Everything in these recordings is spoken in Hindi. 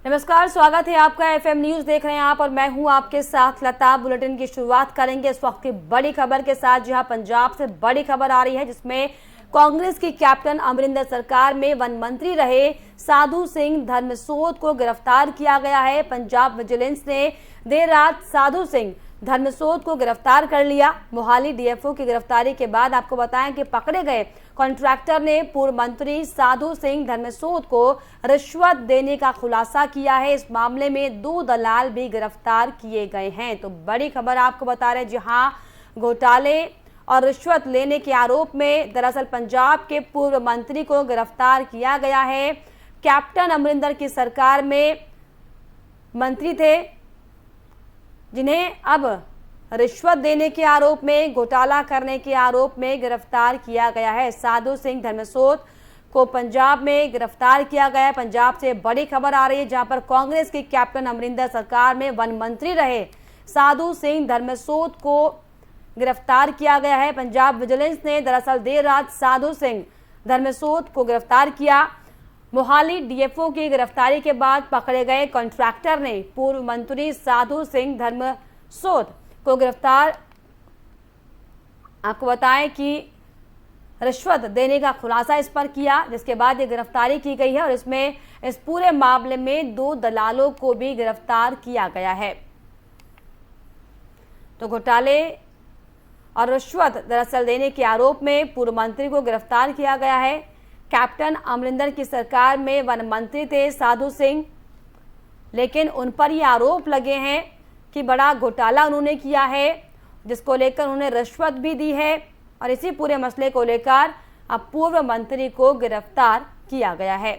नमस्कार, स्वागत है आपका। एफएम न्यूज देख रहे हैं आप और मैं हूं आपके साथ लता। बुलेटिन की शुरुआत करेंगे इस वक्त की बड़ी खबर के साथ, जहां पंजाब से बड़ी खबर आ रही है, जिसमें कांग्रेस की कैप्टन अमरिंदर सरकार में वन मंत्री रहे साधु सिंह धर्मसोत को गिरफ्तार किया गया है। पंजाब विजिलेंस ने देर रात साधु सिंह धर्मसोत को गिरफ्तार कर लिया। मोहाली डीएफओ की गिरफ्तारी के बाद आपको बताएं कि पकड़े गए कॉन्ट्रैक्टर ने पूर्व मंत्री साधु सिंह धर्मसोत को रिश्वत देने का खुलासा किया है। इस मामले में 2 दलाल भी गिरफ्तार किए गए हैं। तो बड़ी खबर आपको बता रहे, जहां घोटाले और रिश्वत लेने के आरोप में दरअसल पंजाब के पूर्व मंत्री को गिरफ्तार किया गया है। कैप्टन अमरिंदर की सरकार में मंत्री थे, जिन्हें अब रिश्वत देने के आरोप में, घोटाला करने के आरोप में गिरफ्तार किया गया है। साधु सिंह धर्मसोत को पंजाब में गिरफ्तार किया गया है। पंजाब से बड़ी खबर आ रही है, जहां पर कांग्रेस की कैप्टन अमरिंदर सरकार में वन मंत्री रहे साधु सिंह धर्मसोत को गिरफ्तार किया गया है। पंजाब विजिलेंस ने दरअसल देर रात साधु सिंह धर्मसोत को गिरफ्तार किया। मोहाली डीएफओ की गिरफ्तारी के बाद पकड़े गए कॉन्ट्रैक्टर ने पूर्व मंत्री साधु सिंह धर्मसोत को गिरफ्तार, आपको बताएं कि रिश्वत देने का खुलासा इस पर किया, जिसके बाद ये गिरफ्तारी की गई है। और इसमें इस पूरे मामले में 2 दलालों को भी गिरफ्तार किया गया है। तो घोटाले और रिश्वत दरअसल देने के आरोप में पूर्व मंत्री को गिरफ्तार किया गया है। कैप्टन अमरिंदर की सरकार में वन मंत्री थे साधु सिंह, लेकिन उन पर ये आरोप लगे हैं कि बड़ा घोटाला उन्होंने किया है, जिसको लेकर उन्होंने रिश्वत भी दी है। और इसी पूरे मसले को लेकर अब पूर्व मंत्री को गिरफ्तार किया गया है।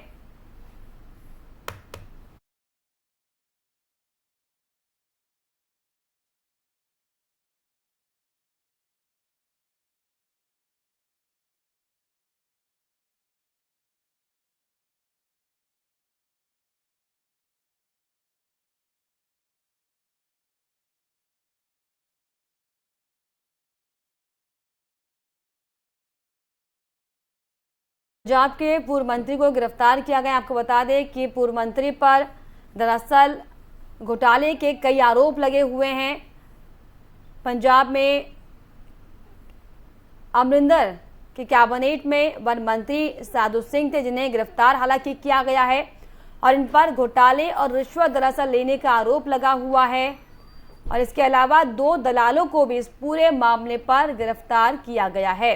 पंजाब के पूर्व मंत्री को गिरफ्तार किया गया। आपको बता दें कि पूर्व मंत्री पर दरअसल घोटाले के कई आरोप लगे हुए हैं। पंजाब में अमरिंदर के कैबिनेट में वन मंत्री साधु सिंह थे, जिन्हें गिरफ्तार हालांकि किया गया है। और इन पर घोटाले और रिश्वत दरअसल लेने का आरोप लगा हुआ है। और इसके अलावा 2 दलालों को भी इस पूरे मामले पर गिरफ्तार किया गया है।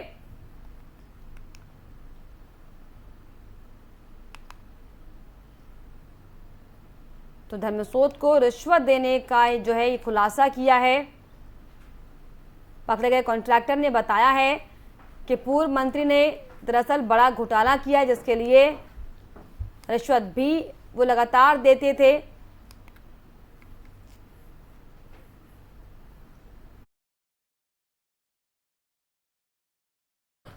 तो धर्मसोत को रिश्वत देने का जो है ये खुलासा किया है। पकड़े गए कॉन्ट्रैक्टर ने बताया है कि पूर्व मंत्री ने दरअसल बड़ा घोटाला किया है, जिसके लिए रिश्वत भी वो लगातार देते थे।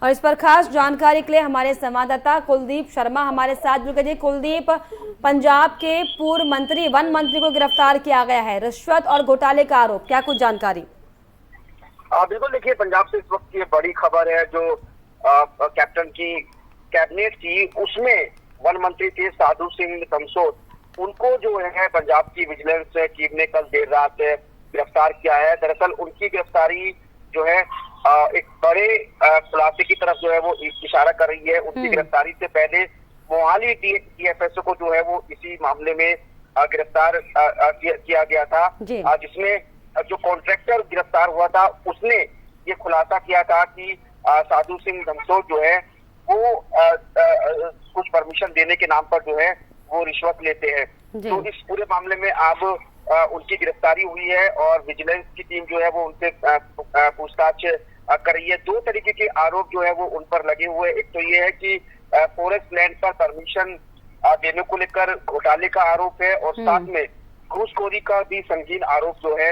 और इस पर खास जानकारी के लिए हमारे संवाददाता कुलदीप शर्मा हमारे साथ जुड़ गए। कुलदीप, पंजाब के पूर्व मंत्री वन मंत्री को गिरफ्तार किया गया है, रिश्वत और घोटाले का आरोप, क्या कुछ जानकारी? बिल्कुल, देखिए पंजाब से इस वक्त ये बड़ी खबर है, जो कैप्टन की कैबिनेट थी उसमें वन मंत्री थे साधु सिंह धर्मसोत, उनको जो है पंजाब की विजिलेंस टीम ने कल देर रात गिरफ्तार किया है। दरअसल उनकी गिरफ्तारी जो है एक बड़े खुलासे की तरफ जो है वो इशारा कर रही है। उनकी गिरफ्तारी से पहले मोहाली डीएफएसओ को जो है वो इसी मामले में गिरफ्तार किया गया था, जिसमें जो कॉन्ट्रैक्टर गिरफ्तार हुआ था उसने ये खुलासा किया था कि साधु सिंह धर्मसोत जो है वो कुछ परमिशन देने के नाम पर जो है वो रिश्वत लेते हैं। तो इस पूरे मामले में अब उनकी गिरफ्तारी हुई है और विजिलेंस की टीम जो है वो उनसे पूछताछ कर रही है। 2 तरीके के आरोप जो है वो उन पर लगे हुए। एक तो ये है कि फॉरेस्ट लैंड पर परमिशन देने को लेकर घोटाले का आरोप है, और साथ में घूसखोरी का भी संगीन आरोप जो है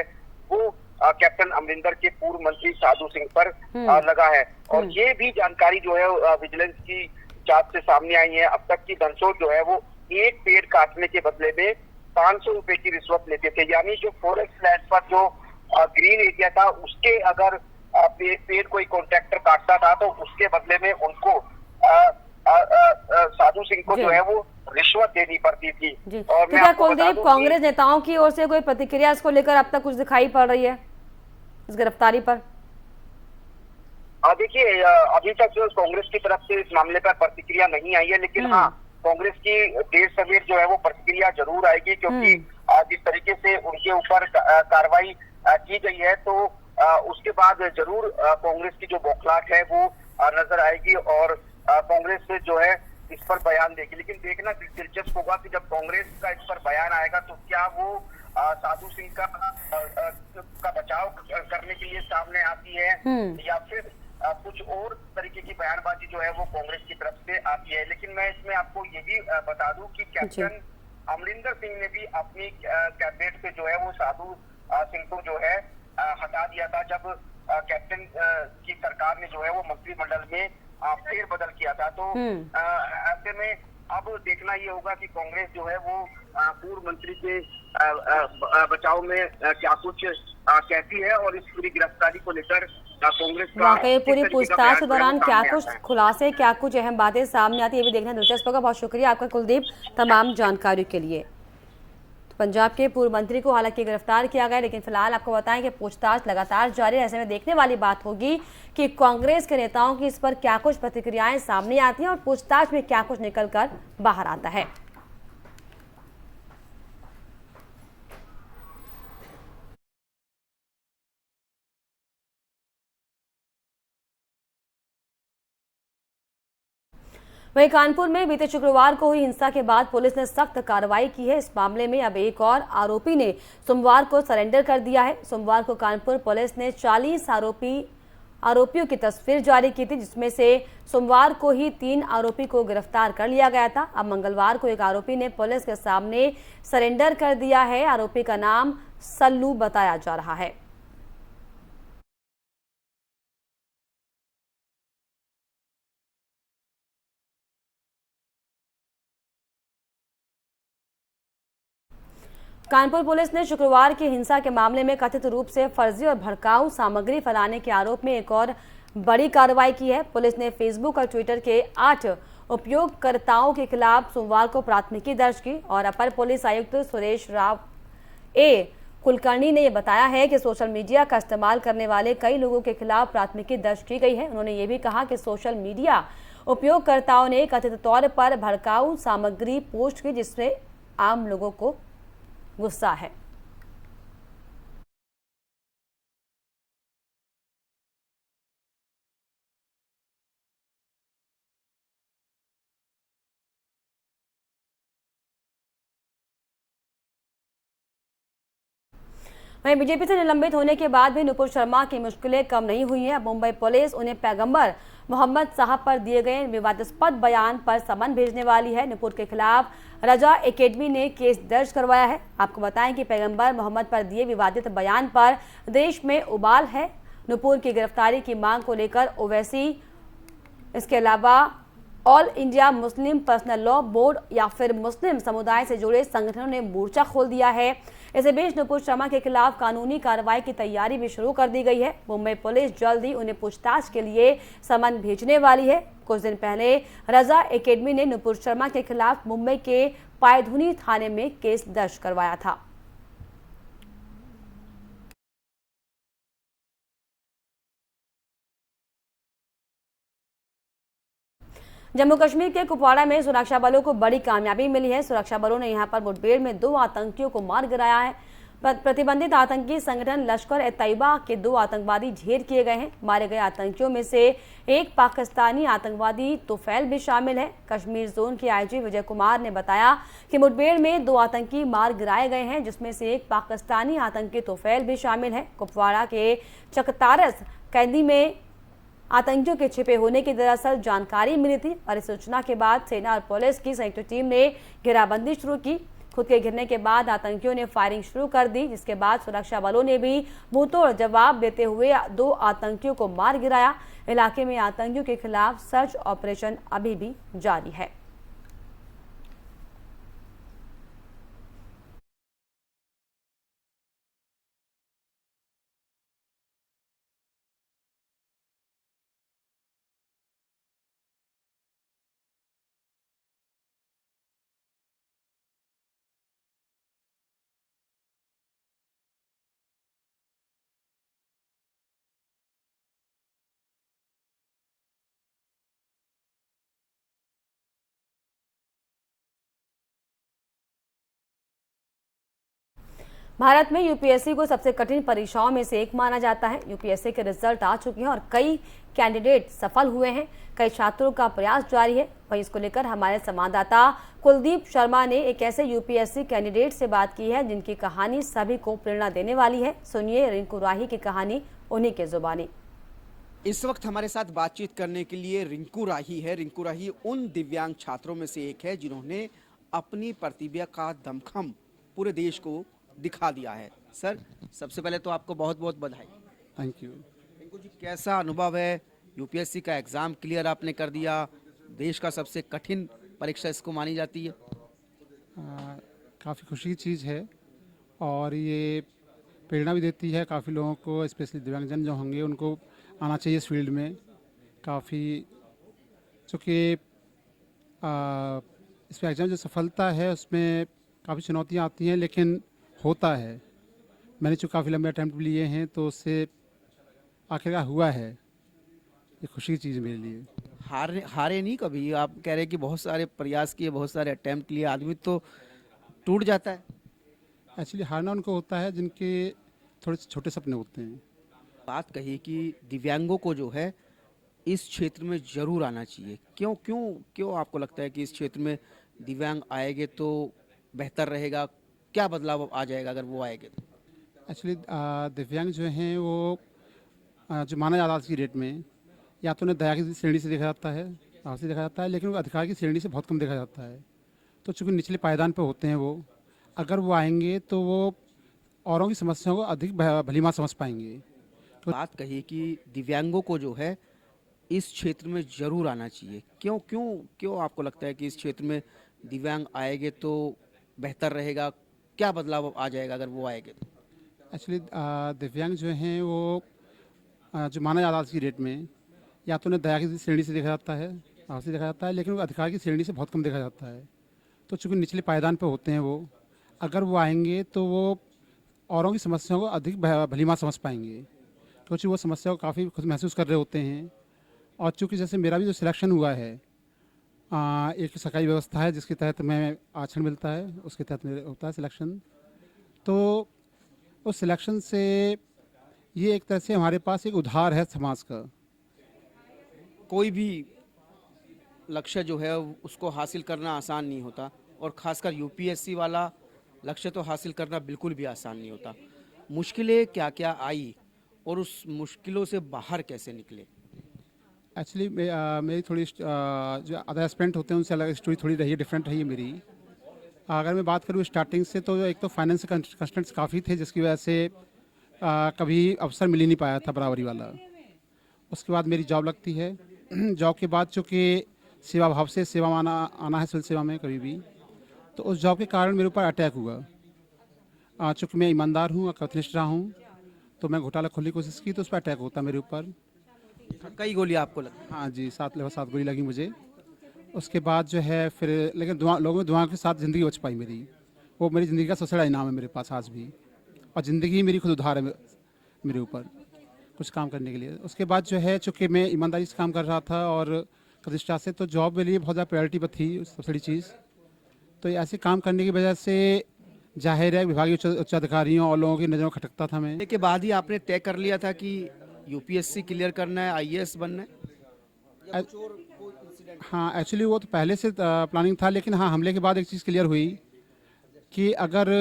वो कैप्टन अमरिंदर के पूर्व मंत्री साधु सिंह पर लगा है। और ये भी जानकारी जो है विजिलेंस की जांच से सामने आई है। अब तक की धर्मसोत जो है वो एक पेड़ काटने के बदले में 500 रुपए की रिश्वत लेते थे। यानी जो फॉरेस्ट लैंड पर जो ग्रीन एरिया था उसके अगर पेड़ कोई कॉन्ट्रैक्टर काटता था तो उसके बदले में उनको साधु सिंह को जी जो है वो रिश्वत देनी पड़ती थी। जी। और तो मैं क्या आपको बता कुलदीप, दूं कि कांग्रेस नेताओं की ओर से कोई प्रतिक्रिया इसको लेकर अब तक कुछ दिखाई पड़ रही है, इस गिरफ्तारी पर? देखिए, अभी तक जो कांग्रेस की तरफ से इस मामले पर प्रतिक्रिया नहीं आई है, लेकिन हाँ, हम्म। कांग्रेस की देर सवेर जो है वो प्रतिक्रिया जरूर आएगी, क्योंकि हम्म। जिस तरीके से उनके ऊपर कार्रवाई की गई है, तो उसके बाद जरूर कांग्रेस की जो बौखलाहट है वो नजर आएगी, और कांग्रेस से जो है इस पर बयान देगी। लेकिन देखना दिलचस्प होगा कि जब कांग्रेस का इस पर बयान आएगा तो क्या वो साधु सिंह का बचाव करने के लिए सामने आती है, हम्म। या फिर कुछ और तरीके की बयानबाजी जो है वो कांग्रेस की तरफ से आती है। लेकिन मैं इसमें आपको ये भी बता दूं कि कैप्टन अमरिंदर सिंह ने भी अपनी कैबिनेट से जो है वो साधु सिंह को जो है हटा दिया था, जब कैप्टन की सरकार ने जो है वो मंत्रिमंडल में फेरबदल किया था। तो ऐसे में अब देखना ये होगा कि कांग्रेस जो है वो पूर्व मंत्री के बचाव में क्या कुछ कहती है, और इस पूरी गिरफ्तारी को लेकर कांग्रेस का वाकई पूरी किस तरीके का पूछताछ के बयान जो है वो दौरान क्या सामने कुछ आता है। खुलासे, क्या कुछ अहम बातें सामने आती है, ये भी देखना दिलचस्प होगा। बहुत शुक्रिया आपका कुलदीप, तमाम जानकारी के लिए। तो पंजाब के पूर्व मंत्री को हालांकि गिरफ्तार किया गया, लेकिन फिलहाल आपको बताएं कि पूछताछ लगातार जारी है। ऐसे में देखने वाली बात होगी कि कांग्रेस के नेताओं की इस पर क्या कुछ प्रतिक्रियाएं सामने आती हैं और पूछताछ में क्या कुछ निकल कर बाहर आता है। वहीं कानपुर में बीते शुक्रवार को हुई हिंसा के बाद पुलिस ने सख्त कार्रवाई की है। इस मामले में अब एक और आरोपी ने सोमवार को सरेंडर कर दिया है। सोमवार को कानपुर पुलिस ने 40 आरोपियों की तस्वीर जारी की थी, जिसमें से सोमवार को ही 3 आरोपी को गिरफ्तार कर लिया गया था। अब मंगलवार को एक आरोपी ने पुलिस के सामने सरेंडर कर दिया है। आरोपी का नाम सल्लू बताया जा रहा है। कानपुर पुलिस ने शुक्रवार की हिंसा के मामले में कथित रूप से फर्जी और भड़काऊ सामग्री फैलाने के आरोप में एक और बड़ी कार्रवाई की है। पुलिस ने फेसबुक और ट्विटर के 8 उपयोगकर्ताओं के खिलाफ सोमवार को प्राथमिकी दर्ज की, और अपर पुलिस आयुक्त सुरेश राव कुलकर्णी ने यह बताया है कि सोशल मीडिया का इस्तेमाल करने वाले कई लोगों के खिलाफ प्राथमिकी दर्ज की गई है। उन्होंने ये भी कहा कि सोशल मीडिया उपयोगकर्ताओं ने कथित तौर पर भड़काऊ सामग्री पोस्ट की, जिससे आम लोगों को गुस्सा है। वहीं बीजेपी से निलंबित होने के बाद भी नुपुर शर्मा की मुश्किलें कम नहीं हुई हैं। अब मुंबई पुलिस उन्हें पैगंबर मोहम्मद साहब पर दिए गए विवादास्पद बयान पर समन भेजने वाली है। नुपुर के खिलाफ रजा एकेडमी ने केस दर्ज करवाया है। आपको बताएं कि पैगंबर मोहम्मद पर दिए विवादित बयान पर देश में उबाल है। नुपुर की गिरफ्तारी की मांग को लेकर ओवैसी, इसके अलावा all India Muslim personal law board या फिर मुस्लिम समुदाय से जुड़े संगठनों ने मोर्चा खोल दिया है। इसी बीच नुपुर शर्मा के खिलाफ कानूनी कार्रवाई की तैयारी भी शुरू कर दी गई है। मुंबई पुलिस जल्द ही उन्हें पूछताछ के लिए समन भेजने वाली है। कुछ दिन पहले रजा एकेडमी ने नुपुर शर्मा के खिलाफ मुंबई के पायधुनी थाने में केस दर्ज करवाया था। जम्मू कश्मीर के कुपवाड़ा में सुरक्षा बलों को बड़ी कामयाबी मिली है। सुरक्षा बलों ने यहां पर मुठभेड़ में 2 आतंकियों को मार गिराया है। प्रतिबंधित आतंकी संगठन लश्कर ए तैयबा के 2 आतंकवादी ढेर किए गए हैं। मारे गए आतंकियों में से एक पाकिस्तानी आतंकवादी तोफैल भी शामिल है। कश्मीर जोन के आईजी विजय कुमार ने बताया कि मुठभेड़ में 2 आतंकी मार गिराए गए हैं, जिसमें से एक पाकिस्तानी आतंकी तोफैल भी शामिल है। कुपवाड़ा के चकतारस कैदी में आतंकियों के छिपे होने की दरअसल जानकारी मिली थी, और इस सूचना के बाद सेना और पुलिस की संयुक्त टीम ने घेराबंदी शुरू की। खुद के घिरने के बाद आतंकियों ने फायरिंग शुरू कर दी, जिसके बाद सुरक्षा बलों ने भी मुंहतोड़ जवाब देते हुए 2 आतंकियों को मार गिराया। इलाके में आतंकियों के खिलाफ सर्च ऑपरेशन अभी भी जारी है। भारत में यूपीएससी को सबसे कठिन परीक्षाओं में से एक माना जाता है। यूपीएससी के रिजल्ट आ चुके हैं और कई कैंडिडेट सफल हुए हैं। कई छात्रों का प्रयास जारी है। वहीं इसको लेकर हमारे संवाददाता कुलदीप शर्मा ने एक ऐसे यूपीएससी कैंडिडेट से बात की है जिनकी कहानी सभी को प्रेरणा देने वाली है। सुनिए रिंकू राही की कहानी उन्हीं के जुबानी। इस वक्त हमारे साथ बातचीत करने के लिए रिंकू राही है। रिंकू राही उन दिव्यांग छात्रों में से एक है जिन्होंने अपनी प्रतिभा का दमखम पूरे देश को दिखा दिया है। सर, सबसे पहले तो आपको बहुत बहुत बधाई। Thank you. रिंकू जी, कैसा अनुभव है? यूपीएससी का एग्जाम क्लियर आपने कर दिया, देश का सबसे कठिन परीक्षा इसको मानी जाती है। काफ़ी खुशी की चीज़ है और ये प्रेरणा भी देती है काफ़ी लोगों को, स्पेशली दिव्यांगजन जो होंगे उनको आना चाहिए इस फील्ड में। काफ़ी चूँकि इस एग्ज़ाम जो सफलता है उसमें काफ़ी चुनौतियाँ आती हैं, लेकिन होता है। मैंने जो काफ़ी लंबे अटैम्प्ट लिए हैं तो उससे आखिरकार हुआ है। ये खुशी की चीज़ मेरे लिए। हारे नहीं कभी? आप कह रहे हैं कि बहुत सारे प्रयास किए, बहुत सारे अटेम्प्ट लिए, आदमी तो टूट जाता है। एक्चुअली हारना उनको होता है जिनके थोड़े छोटे सपने होते हैं। बात कही कि दिव्यांगों को जो है इस क्षेत्र में जरूर आना चाहिए। क्यों क्यों क्यों आपको लगता है कि इस क्षेत्र में दिव्यांग आएंगे तो बेहतर रहेगा? क्या बदलाव आ जाएगा अगर वो आएंगे तो? एक्चुअली दिव्यांग जो हैं वो जो माना जाता है आज की डेट में, या तो उन्हें दया की श्रेणी से देखा जाता है, भाव से देखा जाता है, लेकिन वो अधिकार की श्रेणी से बहुत कम देखा जाता है। तो चूँकि निचले पायदान पे होते हैं वो, अगर वो आएंगे तो वो औरों की समस्याओं को अधिक भलीमार समझ पाएंगे। बात कही कि दिव्यांगों को जो है इस क्षेत्र में जरूर आना चाहिए। क्यों क्यों क्यों आपको लगता है कि इस क्षेत्र में दिव्यांग आएंगे तो बेहतर रहेगा? क्या बदलाव आ जाएगा अगर वो आएंगे तो? एक्चुअली दिव्यांग जो हैं वो जो माना जाता है आज की डेट में, या तो उन्हें दया की श्रेणी से देखा जाता है, भाव से देखा जाता है, लेकिन वो अधिकार की श्रेणी से बहुत कम देखा जाता है। तो चूँकि निचले पायदान पे होते हैं वो, अगर वो आएंगे तो वो औरों की समस्याओं को अधिक भलीमार समझ पाएंगे, क्योंकि वो समस्या को काफ़ी खुद महसूस कर रहे होते हैं। और चूँकि जैसे मेरा भी जो सिलेक्शन हुआ है, एक सरकारी व्यवस्था है जिसके तहत मैं आरक्षण मिलता है, उसके तहत मेरा होता है सिलेक्शन। तो उस सिलेक्शन से ये एक तरह से हमारे पास एक उधार है समाज का। कोई भी लक्ष्य जो है उसको हासिल करना आसान नहीं होता, और ख़ासकर यूपीएससी वाला लक्ष्य तो हासिल करना बिल्कुल भी आसान नहीं होता। मुश्किलें क्या क्या आई और उस मुश्किलों से बाहर कैसे निकले? एक्चुअली मेरी थोड़ी जो अदर एस्पेक्ट होते हैं उनसे अलग स्टोरी थोड़ी रही है, डिफरेंट रही है मेरी। अगर मैं बात करूँ स्टार्टिंग से, तो एक तो फाइनेंस कंस्ट्रेंट्स काफ़ी थे जिसकी वजह से कभी अवसर मिल ही नहीं पाया था बराबरी वाला। उसके बाद मेरी जॉब लगती है। जॉब के बाद चूँकि सेवा भाव से सेवा में आना है सिविल सेवा में कभी भी, तो उस जॉब के कारण मेरे ऊपर अटैक हुआ। चूँकि मैं ईमानदार हूँ और कर्तनिष्ठ रहा हूँ, तो मैं घोटाला खोलने की कोशिश की तो उस पर अटैक होता मेरे ऊपर। कई गोली आपको लगी? हाँ जी, 7 गोली लगी मुझे। उसके बाद जो है फिर, लेकिन लोगों में दुआ के साथ ज़िंदगी बच पाई मेरी। वो मेरी ज़िंदगी का सबसे बड़ा इनाम है मेरे पास आज भी, और ज़िंदगी ही मेरी खुद उधार है मेरे ऊपर कुछ काम करने के लिए। उसके बाद जो है चूँकि मैं ईमानदारी से काम कर रहा था और प्रतिष्ठा से, तो जॉब मेरे लिए बहुत ज़्यादा प्रायोरिटी पर थी सबसे बड़ी चीज़। तो ऐसे काम करने की वजह से जाहिर है विभागीय उच्च अधिकारियों और लोगों की नज़रों में खटकता था मैं। के बाद ही आपने तय कर लिया था कि यूपीएससी क्लियर करना है, आईएएस बनना है? हाँ, एक्चुअली वो तो पहले से प्लानिंग था, लेकिन हाँ, हमले के बाद एक चीज़ क्लियर हुई कि अगर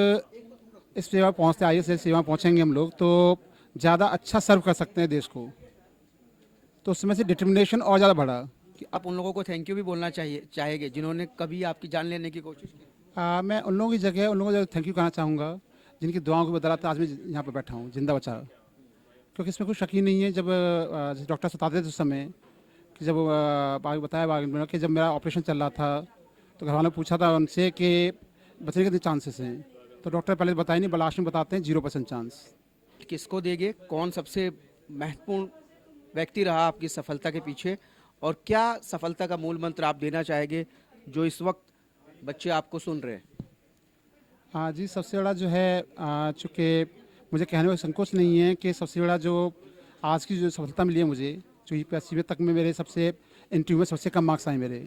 इस सेवा पहुँचते, आईएएस सेवा पहुँचेंगे हम लोग, तो ज़्यादा अच्छा सर्व कर सकते हैं देश को। तो उस समय से डिटर्मिनेशन और ज़्यादा बढ़ा कि आप उन लोगों को थैंक यू भी बोलना चाहेंगे जिन्होंने कभी आपकी जान लेने की कोशिश की? मैं उन लोगों की जगह उन लोगों को थैंक यू कहना चाहूँगा जिनकी दुआओं की बदौलत आज मैं यहाँ पर बैठा हूँ, जिंदा बचा। क्योंकि इसमें कोई शक ही नहीं है। जब डॉक्टर बताते थे उस समय कि जब बताया कि जब मेरा ऑपरेशन चल रहा था, तो घर वालों ने पूछा था उनसे कि बचने के कितने चांसेस हैं, तो डॉक्टर पहले बताए नहीं, लास्ट में बताते हैं 0% चांस। किसको देंगे? कौन सबसे महत्वपूर्ण व्यक्ति रहा आपकी सफलता के पीछे, और क्या सफलता का मूल मंत्र आप देना चाहेंगे जो इस वक्त बच्चे आपको सुन रहे हैं? हाँ जी, सबसे बड़ा जो है, चूँकि मुझे कहने में संकोच नहीं है कि सबसे बड़ा जो आज की जो सफलता मिली है मुझे, जो यूपीएससी तक में मेरे सबसे इंटरव्यू में सबसे कम मार्क्स आए मेरे,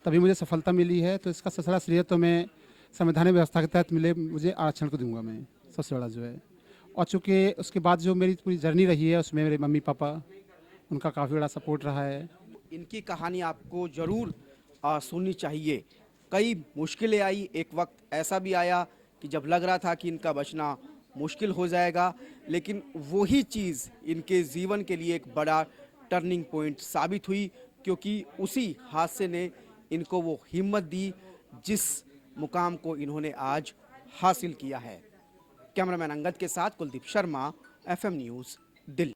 तभी मुझे सफलता मिली है। तो इसका सबसे बड़ा श्रेय तो मैं संवैधानिक व्यवस्था के तहत मिले मुझे आरक्षण को दूंगा मैं। सबसे बड़ा जो है। और चूँकि उसके बाद जो मेरी पूरी जर्नी रही है उसमें मेरे मम्मी पापा, उनका काफ़ी बड़ा सपोर्ट रहा है। इनकी कहानी आपको ज़रूर सुननी चाहिए। कई मुश्किलें आई, एक वक्त ऐसा भी आया कि जब लग रहा था कि इनका बचना मुश्किल हो जाएगा, लेकिन वही चीज़ इनके जीवन के लिए एक बड़ा टर्निंग पॉइंट साबित हुई, क्योंकि उसी हादसे ने इनको वो हिम्मत दी जिस मुकाम को इन्होंने आज हासिल किया है। कैमरामैन अंगद के साथ कुलदीप शर्मा, एफएम न्यूज़, दिल्ली।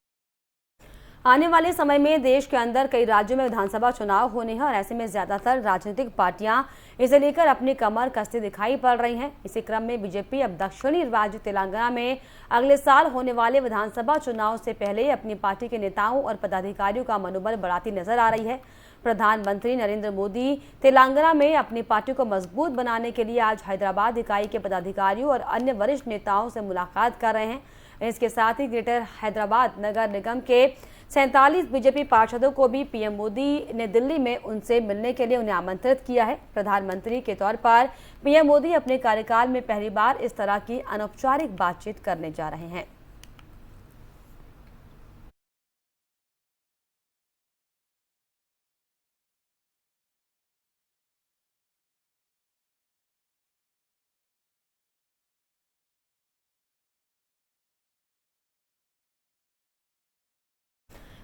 आने वाले समय में देश के अंदर कई राज्यों में विधानसभा चुनाव होने हैं और ऐसे में ज्यादातर राजनीतिक पार्टियां इसे लेकर अपनी कमर कसते दिखाई पड़ रही हैं। इसी क्रम में बीजेपी अब दक्षिणी राज्य तेलंगाना में अगले साल होने वाले विधानसभा चुनाव से पहले अपनी पार्टी के नेताओं और पदाधिकारियों का मनोबल बढ़ाती नजर आ रही है। प्रधानमंत्री नरेंद्र मोदी तेलंगाना में अपनी पार्टी को मजबूत बनाने के लिए आज हैदराबाद इकाई के पदाधिकारियों और अन्य वरिष्ठ नेताओं से मुलाकात कर रहे हैं। इसके साथ ही ग्रेटर हैदराबाद नगर निगम के 47 बीजेपी पार्षदों को भी पीएम मोदी ने दिल्ली में उनसे मिलने के लिए उन्हें आमंत्रित किया है। प्रधानमंत्री के तौर पर पीएम मोदी अपने कार्यकाल में पहली बार इस तरह की अनौपचारिक बातचीत करने जा रहे हैं।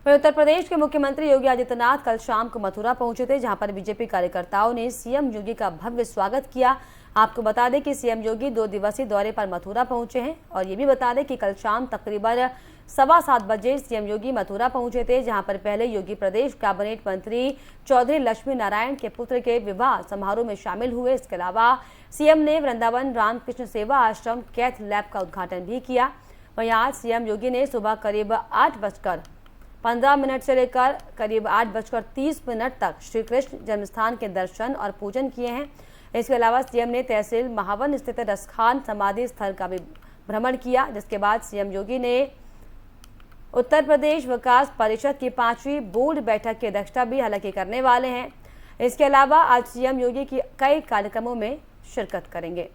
उत्तर प्रदेश के मुख्यमंत्री योगी आदित्यनाथ कल शाम को मथुरा पहुंचे थे, जहां पर बीजेपी कार्यकर्ताओं ने सीएम योगी का भव्य स्वागत किया। आपको बता दें कि सीएम योगी 2 दिवसीय दौरे पर मथुरा पहुंचे हैं और ये भी बता दें कि कल शाम तकरीबन 7:15 बजे सीएम योगी मथुरा पहुंचे थे, जहां पर पहले योगी प्रदेश कैबिनेट मंत्री चौधरी लक्ष्मी नारायण के पुत्र के विवाह समारोह में शामिल हुए। इसके अलावा सीएम ने वृंदावन रामकृष्ण सेवा आश्रम कैथ लैब का उद्घाटन भी किया। वहीं आज सीएम योगी ने सुबह करीब 8:15 से लेकर करीब 8:30 तक श्री कृष्ण जन्मस्थान के दर्शन और पूजन किए हैं। इसके अलावा सीएम ने तहसील महावन स्थित रसखान समाधि स्थल का भी भ्रमण किया, जिसके बाद सीएम योगी ने उत्तर प्रदेश विकास परिषद की 5वीं बोर्ड बैठक की अध्यक्षता भी हालांकि करने वाले हैं। इसके अलावा आज सीएम योगी की कई कार्यक्रमों में शिरकत करेंगे।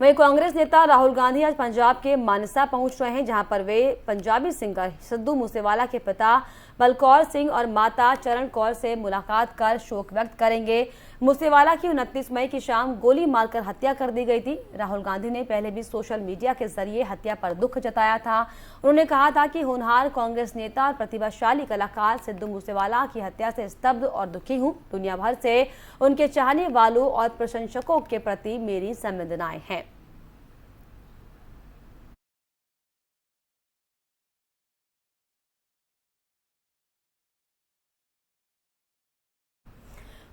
वहीं कांग्रेस नेता राहुल गांधी आज पंजाब के मानसा पहुंच रहे हैं, जहां पर वे पंजाबी सिंगर सिद्धू मूसेवाला के पिता बलकौर सिंह और माता चरण कौर से मुलाकात कर शोक व्यक्त करेंगे। मूसेवाला की 29 मई की शाम गोली मारकर हत्या कर दी गई थी। राहुल गांधी ने पहले भी सोशल मीडिया के जरिए हत्या पर दुख जताया था। उन्होंने कहा था कि होनहार कांग्रेस नेता और प्रतिभाशाली कलाकार सिद्धू मूसेवाला की हत्या से स्तब्ध और दुखी हूं। दुनिया भर से उनके चाहने वालों और प्रशंसकों के प्रति मेरी संवेदनाएं हैं।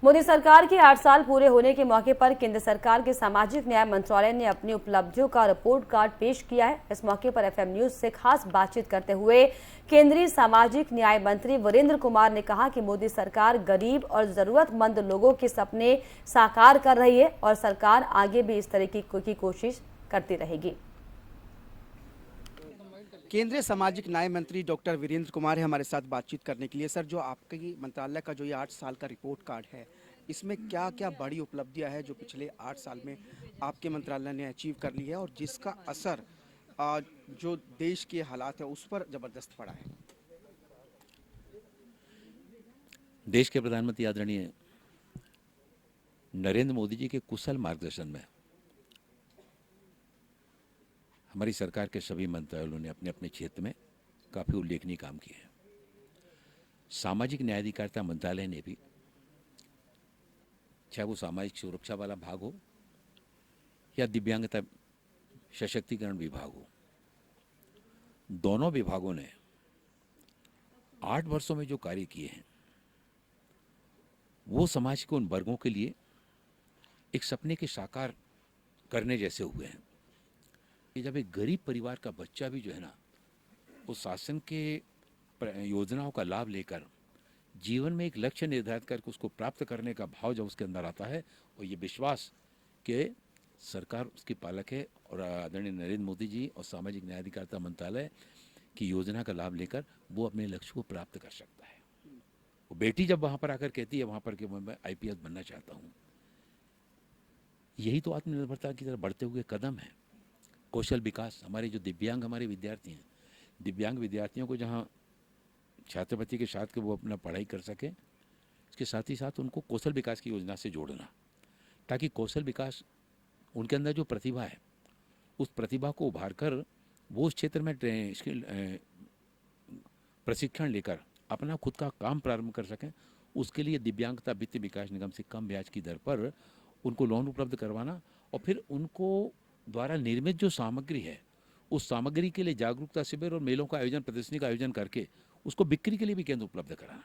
मोदी सरकार के 8 साल पूरे होने के मौके पर केंद्र सरकार के सामाजिक न्याय मंत्रालय ने अपनी उपलब्धियों का रिपोर्ट कार्ड पेश किया है। इस मौके पर एफएम न्यूज से खास बातचीत करते हुए केंद्रीय सामाजिक न्याय मंत्री वीरेंद्र कुमार ने कहा कि मोदी सरकार गरीब और जरूरतमंद लोगों के सपने साकार कर रही है और सरकार आगे भी इस तरह की कोशिश करती रहेगी। केंद्रीय सामाजिक न्याय मंत्री डॉक्टर वीरेंद्र कुमार है हमारे साथ बातचीत करने के लिए। सर, जो आपकी मंत्रालय का जो ये 8 साल का रिपोर्ट कार्ड है, इसमें क्या क्या बड़ी उपलब्धियां हैं जो पिछले 8 साल में आपके मंत्रालय ने अचीव कर ली है और जिसका असर जो देश के हालात है उस पर जबरदस्त पड़ा है? देश के प्रधानमंत्री आदरणीय नरेंद्र मोदी जी के कुशल मार्गदर्शन में हमारी सरकार के सभी मंत्रालयों ने अपने अपने क्षेत्र में काफ़ी उल्लेखनीय काम किए हैं। सामाजिक न्याय अधिकारिता मंत्रालय ने भी, चाहे वो सामाजिक सुरक्षा वाला भाग हो या दिव्यांगता सशक्तिकरण विभाग हो, दोनों विभागों ने 8 वर्षों में जो कार्य किए हैं वो समाज के उन वर्गों के लिए एक सपने के साकार करने जैसे हुए हैं कि जब एक गरीब परिवार का बच्चा भी जो है ना, वो शासन के योजनाओं का लाभ लेकर जीवन में एक लक्ष्य निर्धारित करके उसको प्राप्त करने का भाव जब उसके अंदर आता है और ये विश्वास कि सरकार उसकी पालक है और आदरणीय नरेंद्र मोदी जी और सामाजिक न्याय अधिकारिता मंत्रालय की योजना का लाभ लेकर वो अपने लक्ष्य को प्राप्त कर सकता है। वो बेटी जब वहाँ पर आकर कहती है वहाँ पर कि मैं IPS बनना चाहता हूँ, यही तो आत्मनिर्भरता की तरफ बढ़ते हुए कदम है। कौशल विकास, हमारे जो दिव्यांग हमारे विद्यार्थी हैं, दिव्यांग विद्यार्थियों को जहाँ छात्रवृत्ति के साथ कि वो अपना पढ़ाई कर सकें, इसके साथ ही साथ उनको कौशल विकास की योजना से जोड़ना, ताकि कौशल विकास उनके अंदर जो प्रतिभा है उस प्रतिभा को उभार कर वो उस क्षेत्र में प्रशिक्षण लेकर अपना खुद का काम प्रारंभ कर सकें। उसके लिए दिव्यांगता वित्त विकास निगम से कम ब्याज की दर पर उनको लोन उपलब्ध करवाना और फिर उनको द्वारा निर्मित जो सामग्री है उस सामग्री के लिए जागरूकता शिविर और मेलों का आयोजन, प्रदर्शनी का आयोजन करके उसको बिक्री के लिए भी केंद्र उपलब्ध कराना।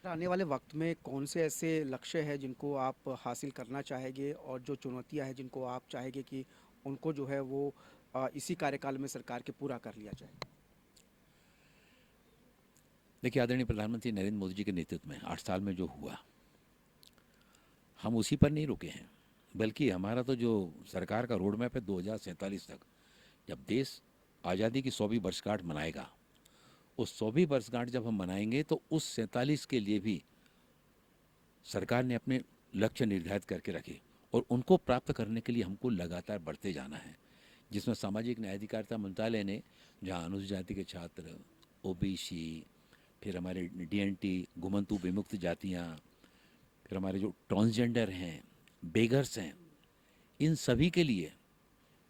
आने वाले वक्त में कौन से ऐसे लक्ष्य है जिनको आप हासिल करना चाहेंगे और जो चुनौतियां हैं जिनको आप चाहेंगे कि उनको जो है वो इसी कार्यकाल में सरकार के पूरा कर लिया जाए? देखिए, आदरणीय प्रधानमंत्री नरेंद्र मोदी जी के नेतृत्व में 8 साल में जो हुआ, हम उसी पर नहीं रुके हैं, बल्कि हमारा तो जो सरकार का रोड मैप है 2047 तक, जब देश आज़ादी की 100वीं वर्षगांठ मनाएगा, उस 100वीं वर्षगांठ जब हम मनाएंगे तो उस 47 के लिए भी सरकार ने अपने लक्ष्य निर्धारित करके रखे और उनको प्राप्त करने के लिए हमको लगातार बढ़ते जाना है, जिसमें सामाजिक न्याय अधिकारिता मंत्रालय ने जहाँ अनुसूचित जाति के छात्र, OBC, फिर हमारे DNT, घुमंतु विमुक्त जातियाँ, फिर हमारे जो ट्रांसजेंडर हैं, बेगर्स हैं, इन सभी के लिए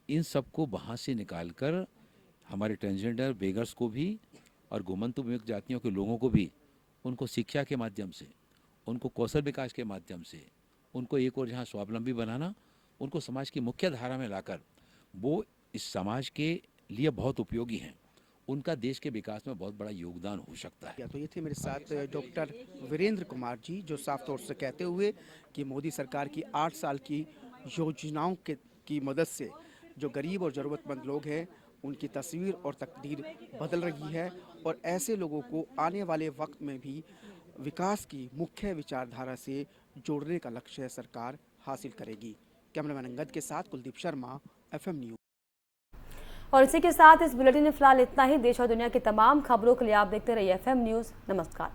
इन सबको वहाँ से निकाल कर हमारे ट्रांसजेंडर बेगर्स को भी और घुमंतु विमुक्त जातियों के लोगों को भी उनको शिक्षा के माध्यम से, उनको कौशल विकास के माध्यम से, उनको एक और जहाँ स्वावलंबी बनाना, उनको समाज की मुख्य धारा में लाकर वो इस समाज के लिए बहुत उपयोगी हैं, उनका देश के विकास में बहुत बड़ा योगदान हो सकता है। तो ये थे मेरे साथ डॉक्टर वीरेंद्र कुमार जी, जो साफ तौर से कहते हुए कि मोदी सरकार की 8 साल की योजनाओं की मदद से जो गरीब और ज़रूरतमंद लोग हैं उनकी तस्वीर और तकदीर बदल रही है और ऐसे लोगों को आने वाले वक्त में भी विकास की मुख्य विचारधारा से जोड़ने का लक्ष्य सरकार हासिल करेगी। कैमरामैन अंगद के साथ कुलदीप शर्मा, FM न्यूज़। और इसी के साथ इस बुलेटिन में फिलहाल इतना ही। देश और दुनिया की तमाम खबरों के लिए आप देखते रहिए FM न्यूज़। नमस्कार।